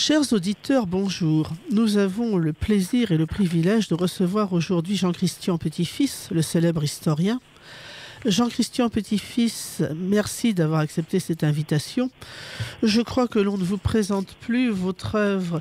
Chers auditeurs, bonjour. Nous avons le plaisir et le privilège de recevoir aujourd'hui Jean-Christian Petit-Fils, le célèbre historien. Jean-Christian Petit-Fils, merci d'avoir accepté cette invitation. Je crois que l'on ne vous présente plus. Votre œuvre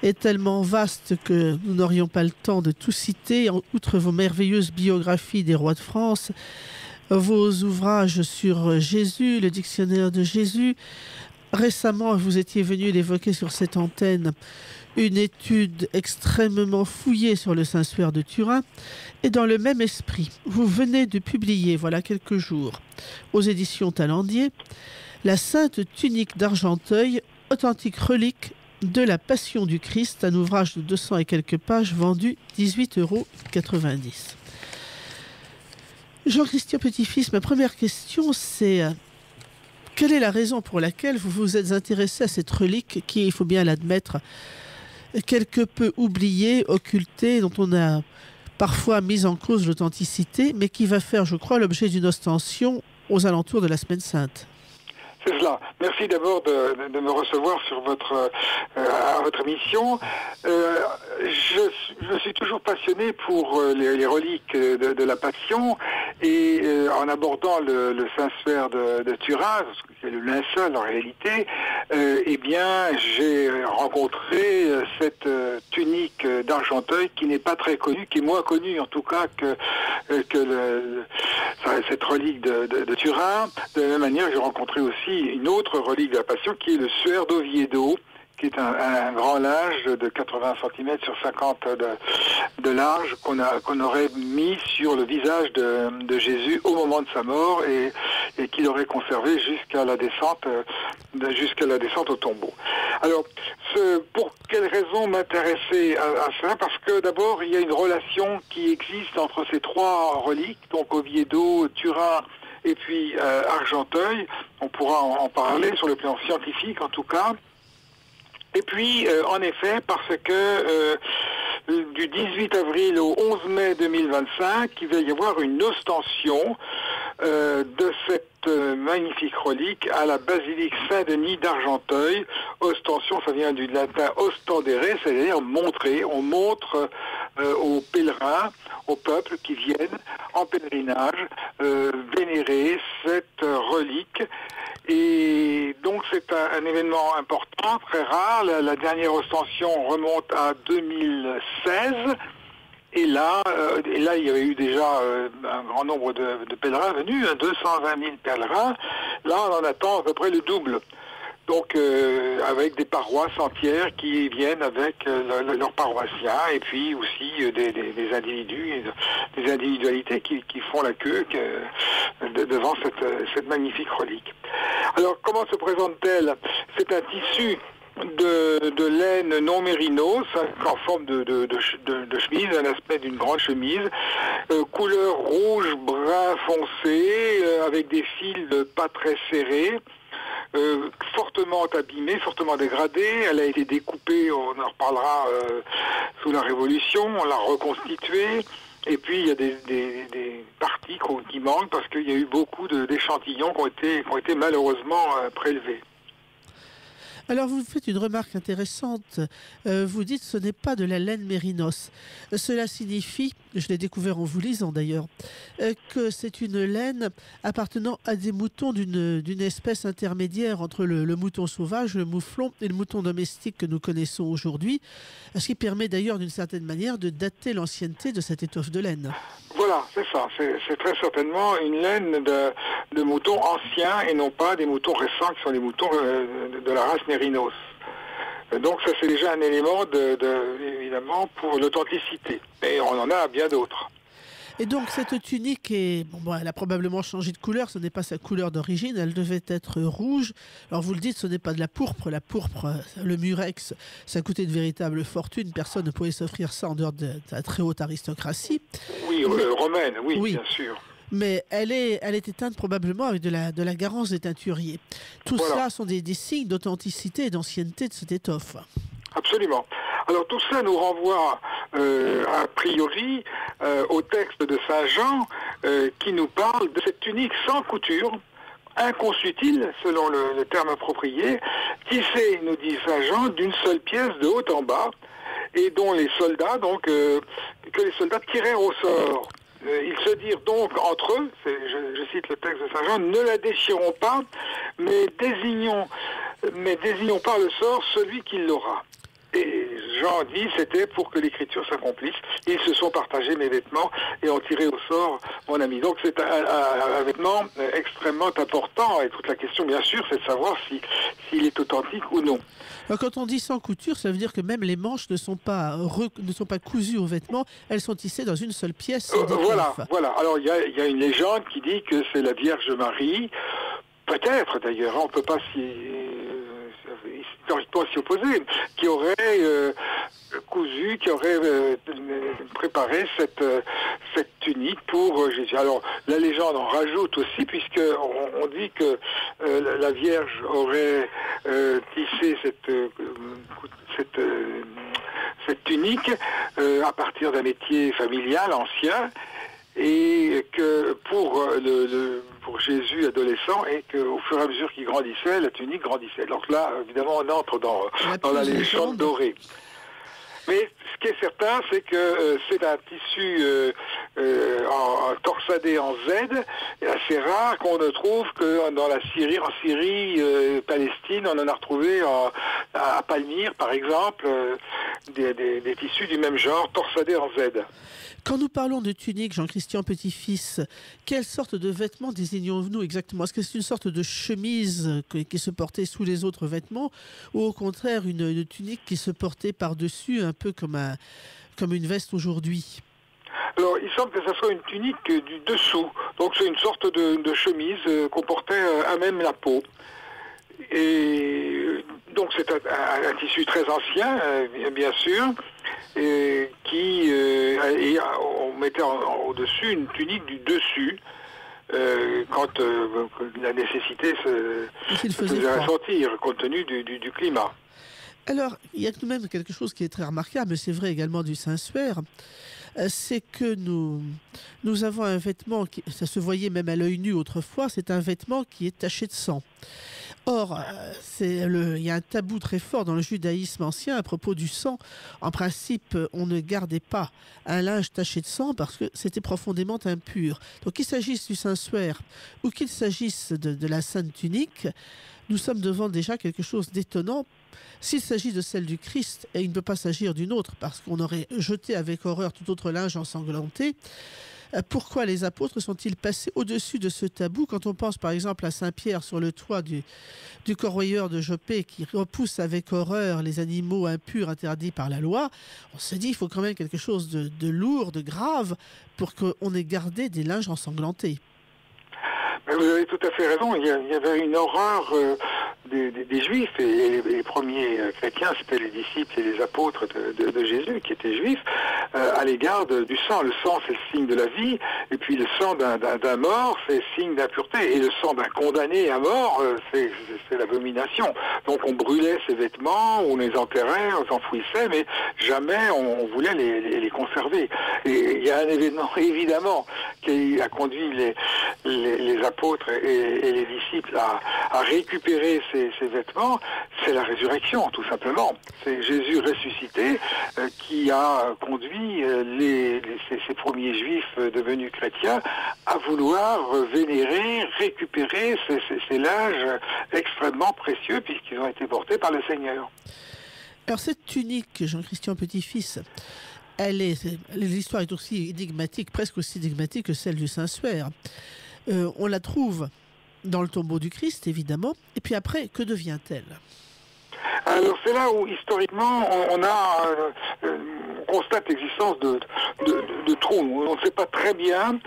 est tellement vaste que nous n'aurions pas le temps de tout citer. Outre vos merveilleuses biographies des rois de France, vos ouvrages sur Jésus, le dictionnaire de Jésus. Récemment, vous étiez venu l'évoquer sur cette antenne, une étude extrêmement fouillée sur le Saint-Suaire de Turin. Et dans le même esprit, vous venez de publier, voilà quelques jours, aux éditions Talandier, La Sainte Tunique d'Argenteuil, authentique relique de la Passion du Christ, un ouvrage de 200 et quelques pages vendu 18,90 €. Jean-Christian Petit-Fils, ma première question, c'est... quelle est la raison pour laquelle vous vous êtes intéressé à cette relique qui, il faut bien l'admettre, quelque peu oubliée, occultée, dont on a parfois mis en cause l'authenticité, mais qui va faire, je crois, l'objet d'une ostension aux alentours de la Semaine Sainte? C'est cela. Merci d'abord de me recevoir sur à votre émission. Je suis toujours passionné pour les reliques de la Passion et en abordant le Saint-Suaire de Turin, c'est le linceul en réalité, eh bien j'ai rencontré cette tunique d'Argenteuil qui n'est pas très connue, qui est moins connue en tout cas que cette relique de Turin. De la même manière, j'ai rencontré aussi une autre relique de la Passion qui est le suaire d'Oviedo, qui est un grand linge de 80 cm sur 50 de large qu'on aurait mis sur le visage de Jésus au moment de sa mort et qu'il aurait conservé jusqu'à la descente au tombeau. Alors, pour quelle raison m'intéresser à ça? Parce que d'abord, il y a une relation qui existe entre ces trois reliques, donc Oviedo, Turin et puis Argenteuil. On pourra en parler sur le plan scientifique en tout cas. Et puis, en effet, parce que du 18 avril au 11 mai 2025, il va y avoir une ostension de cette magnifique relique à la basilique Saint-Denis d'Argenteuil. Ostension, ça vient du latin ostendere, c'est-à-dire montrer. On montre aux pèlerins, aux peuples qui viennent en pèlerinage, vénérer cette relique. Et donc c'est un événement important, très rare. La dernière ostension remonte à 2016. Et là, il y avait eu déjà un grand nombre de pèlerins venus, 220 000 pèlerins. Là, on en attend à peu près le double. Donc, avec des paroisses entières qui viennent avec leurs paroissiens, et puis aussi des individus, des individualités qui font la queue devant cette magnifique relique. Alors, comment se présente-t-elle? C'est un tissu de laine non mérinos, en forme de chemise, un aspect d'une grande chemise, couleur rouge brun foncé, avec des fils pas très serrés, fortement abîmée, fortement dégradée. Elle a été découpée, on en reparlera, sous la Révolution, on l'a reconstituée. Et puis il y a des parties qui manquent parce qu'il y a eu beaucoup d'échantillons qui ont été malheureusement prélevés. Alors vous faites une remarque intéressante, vous dites ce n'est pas de la laine mérinos. Cela signifie, je l'ai découvert en vous lisant d'ailleurs, que c'est une laine appartenant à des moutons d'une espèce intermédiaire entre le mouton sauvage, le mouflon et le mouton domestique que nous connaissons aujourd'hui, ce qui permet d'ailleurs d'une certaine manière de dater l'ancienneté de cette étoffe de laine. Voilà, c'est ça. C'est très certainement une laine de moutons anciens et non pas des moutons récents qui sont des moutons de la race mérinos. Donc ça, c'est déjà un élément évidemment pour l'authenticité. Et on en a bien d'autres. Et donc cette tunique, elle a probablement changé de couleur, ce n'est pas sa couleur d'origine, elle devait être rouge. Alors vous le dites, ce n'est pas de la pourpre, le murex, ça coûtait de véritables fortunes, personne ne pouvait s'offrir ça en dehors de la très haute aristocratie. Oui, romaine, oui, bien sûr. Mais elle est teinte probablement avec de la garance des teinturiers. Tout cela sont des signes d'authenticité et d'ancienneté de cette étoffe. Absolument. Alors tout ça nous renvoie a priori au texte de Saint Jean qui nous parle de cette tunique sans couture inconsutile, selon le terme approprié, tissé, nous dit Saint Jean, d'une seule pièce de haut en bas, et dont les soldats, que les soldats tirèrent au sort. Ils se dirent donc entre eux, je cite le texte de Saint Jean, ne la déchirons pas, mais désignons par le sort celui qui l'aura. Et Jean dit, c'était pour que l'écriture s'accomplisse. Ils se sont partagés mes vêtements et ont tiré au sort mon ami. Donc c'est un vêtement extrêmement important. Et toute la question, bien sûr, c'est de savoir s'il est authentique ou non. Alors, quand on dit sans couture, ça veut dire que même les manches ne sont pas cousues aux vêtements, elles sont tissées dans une seule pièce. Voilà. Alors il y a une légende qui dit que c'est la Vierge Marie, peut-être d'ailleurs, on ne peut pas historiquement s'y opposer, qui aurait cousu, qui aurait préparé cette tunique pour Jésus. Alors la légende en rajoute aussi, puisque on dit que la Vierge aurait tissé cette tunique à partir d'un métier familial ancien, et que pour Jésus adolescent, et qu'au fur et à mesure qu'il grandissait, la tunique grandissait. Donc là, évidemment, on entre dans la légende dorée. Mais ce qui est certain, c'est que c'est un tissu torsadé en Z, assez rare, qu'on ne trouve que dans en Syrie, Palestine. On en a retrouvé à Palmyre, par exemple, des tissus du même genre, torsadés en Z. Quand nous parlons de tunique, Jean-Christian Petit-Fils, quelle sorte de vêtements désignons-nous exactement? Est-ce que c'est une sorte de chemise qui se portait sous les autres vêtements, ou au contraire une tunique qui se portait par-dessus, un peu comme une veste aujourd'hui? Alors, il semble que ce soit une tunique du dessous. Donc, c'est une sorte de chemise qu'on portait à même la peau. Et donc, c'est un tissu très ancien, bien sûr, et on mettait au-dessus une tunique du dessus quand la nécessité se faisait ressentir, compte tenu du climat. Alors, il y a tout de même quelque chose qui est très remarquable, mais c'est vrai également du Saint-Suaire, c'est que nous avons un vêtement, ça se voyait même à l'œil nu autrefois, c'est un vêtement qui est taché de sang. Or, il y a un tabou très fort dans le judaïsme ancien à propos du sang. En principe, on ne gardait pas un linge taché de sang parce que c'était profondément impur. Donc, qu'il s'agisse du Saint-Suaire ou qu'il s'agisse de la Sainte Tunique, nous sommes devant déjà quelque chose d'étonnant. S'il s'agit de celle du Christ, et il ne peut pas s'agir d'une autre, parce qu'on aurait jeté avec horreur tout autre linge ensanglanté, pourquoi les apôtres sont-ils passés au-dessus de ce tabou? Quand on pense par exemple à Saint-Pierre sur le toit du corroyeur de Joppé qui repousse avec horreur les animaux impurs interdits par la loi, on se dit qu'il faut quand même quelque chose de lourd, de grave, pour qu'on ait gardé des linges ensanglantés. Mais vous avez tout à fait raison, il y avait une horreur des Juifs, et les premiers chrétiens, c'était les disciples et les apôtres de Jésus, qui étaient juifs, à l'égard du sang. Le sang, c'est le signe de la vie, et puis le sang d'un mort, c'est le signe d'impureté, et le sang d'un condamné à mort, c'est l'abomination. Donc on brûlait ses vêtements, on les enterrait, on les enfouissait, mais jamais on voulait les conserver. Et il y a un événement, évidemment, qui a conduit les apôtres et les disciples à récupérer ces vêtements, c'est la résurrection, tout simplement. C'est Jésus ressuscité qui a conduit ces premiers juifs devenus chrétiens à vouloir vénérer, récupérer ces linges extrêmement précieux puisqu'ils ont été portés par le Seigneur. Alors cette tunique, Jean-Christian Petit-Fils, l'histoire est aussi énigmatique, presque aussi énigmatique que celle du Saint-Suaire. On la trouve dans le tombeau du Christ, évidemment. Et puis après, que devient-elle? Alors c'est là où, historiquement, on constate l'existence de trous. On ne sait pas très bien.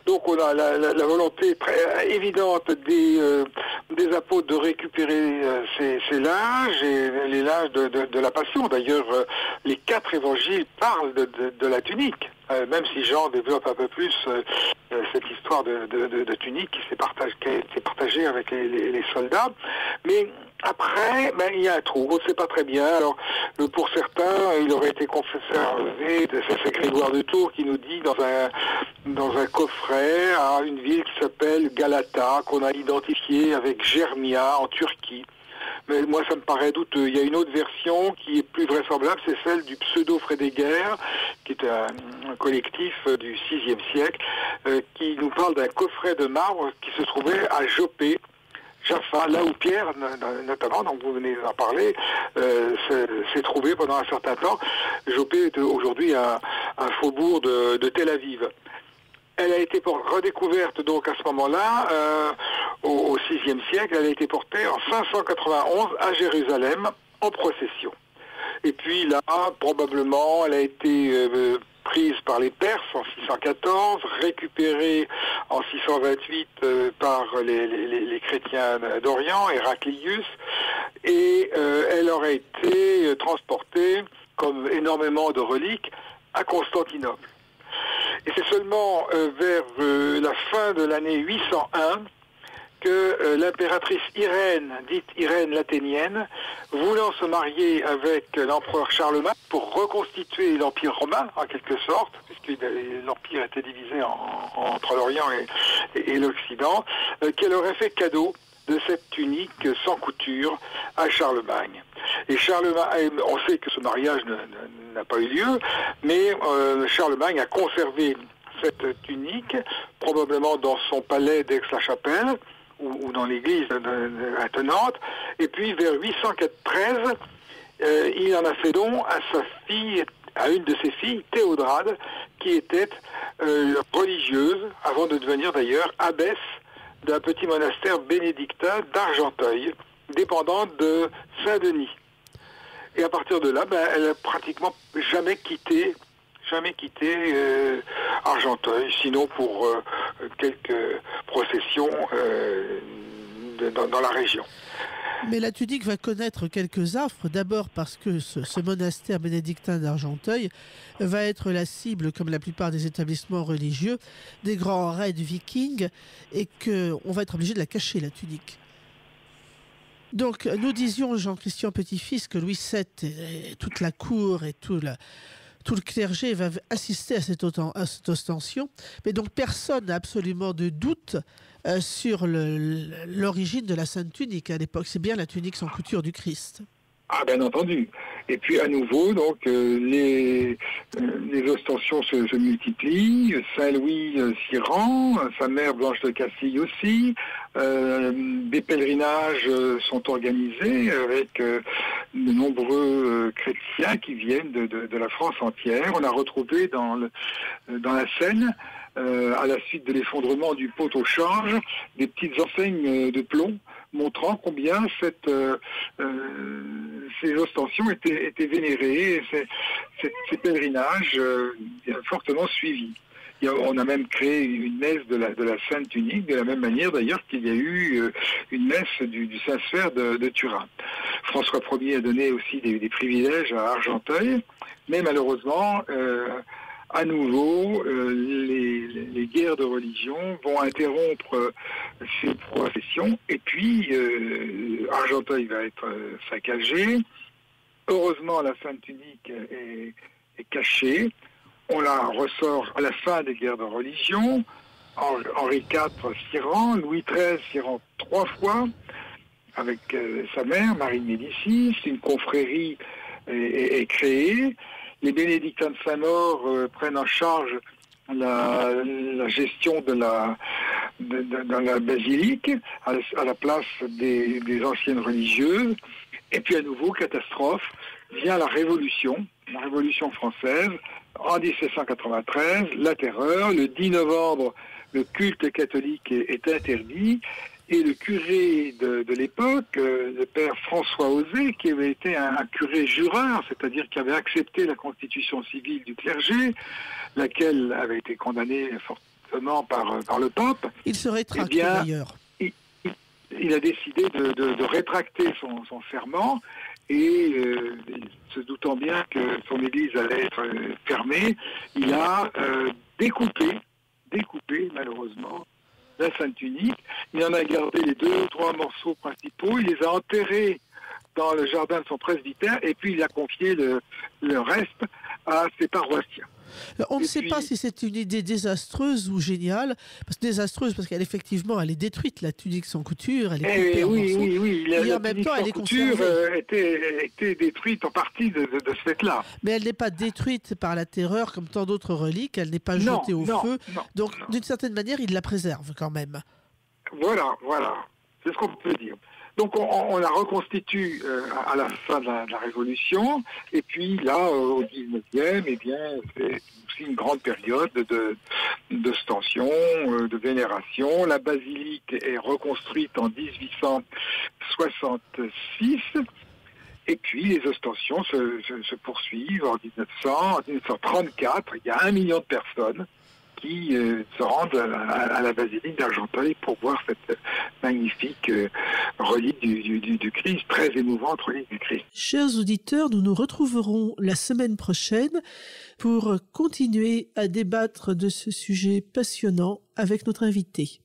Donc on a la volonté très évidente des apôtres de récupérer ces linges, et les linges de la Passion. D'ailleurs, les 4 évangiles parlent de la tunique. même si Jean développe un peu plus cette histoire de tunique qui a été partagée avec les soldats. Mais après, il y a un trou, on ne sait pas très bien. Alors, pour certains, il aurait été conservé, c'est Grégoire de Tours qui nous dit dans un coffret à une ville qui s'appelle Galata, qu'on a identifié avec Germia en Turquie. Mais moi, ça me paraît douteux. Il y a une autre version qui est plus vraisemblable, c'est celle du pseudo-Frédéguerre, qui est un collectif du VIe siècle, qui nous parle d'un coffret de marbre qui se trouvait à Jopé, Jaffa, là où Pierre, notamment, donc vous venez d'en parler, s'est trouvé pendant un certain temps. Jopé est aujourd'hui un faubourg de Tel Aviv. Elle a été redécouverte donc à ce moment-là, au VIe siècle. Elle a été portée en 591 à Jérusalem en procession. Et puis là, probablement, elle a été prise par les Perses en 614, récupérée en 628 par les chrétiens d'Orient, Héraclius, et elle aurait été transportée, comme énormément de reliques, à Constantinople. Et c'est seulement vers la fin de l'année 801 que l'impératrice Irène, dite Irène l'Athénienne, voulant se marier avec l'empereur Charlemagne pour reconstituer l'Empire romain, en quelque sorte, puisque l'Empire était divisé entre l'Orient et l'Occident, qu'elle aurait fait cadeau de cette tunique sans couture à Charlemagne. Et Charlemagne, on sait que ce mariage n'a pas eu lieu, mais Charlemagne a conservé cette tunique, probablement dans son palais d'Aix-la-Chapelle, ou dans l'église attenante, et puis vers 813, il en a fait don à sa fille, à une de ses filles, Théodrade, qui était religieuse, avant de devenir d'ailleurs abbesse d'un petit monastère bénédictin d'Argenteuil, dépendant de Saint-Denis. Et à partir de là, elle n'a pratiquement jamais quitté Argenteuil, sinon pour quelques processions dans la région. Mais la tunique va connaître quelques affres, d'abord parce que ce monastère bénédictin d'Argenteuil va être la cible, comme la plupart des établissements religieux, des grands raids vikings, et qu'on va être obligé de la cacher, la tunique. Donc, nous disions, Jean-Christian Petit-Fils, que Louis VII et toute la cour et tout le clergé va assister à cette ostension, mais donc personne n'a absolument de doute sur l'origine de la Sainte Tunique à l'époque. C'est bien la tunique sans couture du Christ. Ah, bien entendu. Et puis à nouveau, donc les ostensions se multiplient. Saint-Louis s'y rend, sa mère Blanche de Castille aussi. Des pèlerinages sont organisés avec de nombreux chrétiens qui viennent de la France entière. On a retrouvé dans la Seine, à la suite de l'effondrement du pot au change, des petites enseignes de plomb montrant combien ces ostensions étaient vénérées, et ces pèlerinages fortement suivis. On a même créé une messe de la Sainte Tunique, de la même manière d'ailleurs qu'il y a eu une messe du Saint-Sphère de Turin. François Ier a donné aussi des privilèges à Argenteuil, mais malheureusement, à nouveau, les guerres de religion vont interrompre ces processions, et puis Argenteuil va être saccagé. Heureusement, la Sainte Tunique est cachée. On la ressort à la fin des guerres de religion. Henri IV s'y rend, Louis XIII s'y rend 3 fois, avec sa mère, Marie de Médicis. Une confrérie est créée. Les bénédictins de Saint-Maur prennent en charge la gestion de la basilique à la place des anciennes religieuses. Et puis à nouveau, catastrophe, vient la Révolution française, en 1793, la terreur. Le 10 novembre, le culte catholique est interdit. Et le curé de l'époque, le père François Osé, qui avait été un curé jureur, c'est-à-dire qui avait accepté la constitution civile du clergé, laquelle avait été condamnée fortement par le pape. Il se rétracte d'ailleurs. Il a décidé de rétracter son serment, et se doutant bien que son église allait être fermée, il a découpé malheureusement la Sainte Unique. Il en a gardé les 2 ou 3 morceaux principaux, il les a enterrés dans le jardin de son presbytère, et puis il a confié le reste à ses paroissiens. Alors, on ne sait pas si c'est une idée désastreuse ou géniale. Désastreuse parce qu'elle effectivement elle est détruite, la tunique sans couture, elle est coupée en morceaux. Oui. Et en même temps, elle est conservée. Était détruite en partie de ce fait-là. Mais elle n'est pas détruite par la terreur comme tant d'autres reliques. Elle n'est pas jetée au feu. Donc, d'une certaine manière, il la préserve quand même. Voilà. C'est ce qu'on peut dire. Donc on la reconstitue à la fin de la Révolution, et puis là, au 19e, eh bien, c'est aussi une grande période d'ostension, de vénération. La basilique est reconstruite en 1866, et puis les ostensions se poursuivent en 1934. Il y a 1 million de personnes qui se rendent à la basilique d'Argenteuil pour voir cette magnifique relique du Christ, très émouvante relique du Christ. Chers auditeurs, nous nous retrouverons la semaine prochaine pour continuer à débattre de ce sujet passionnant avec notre invité.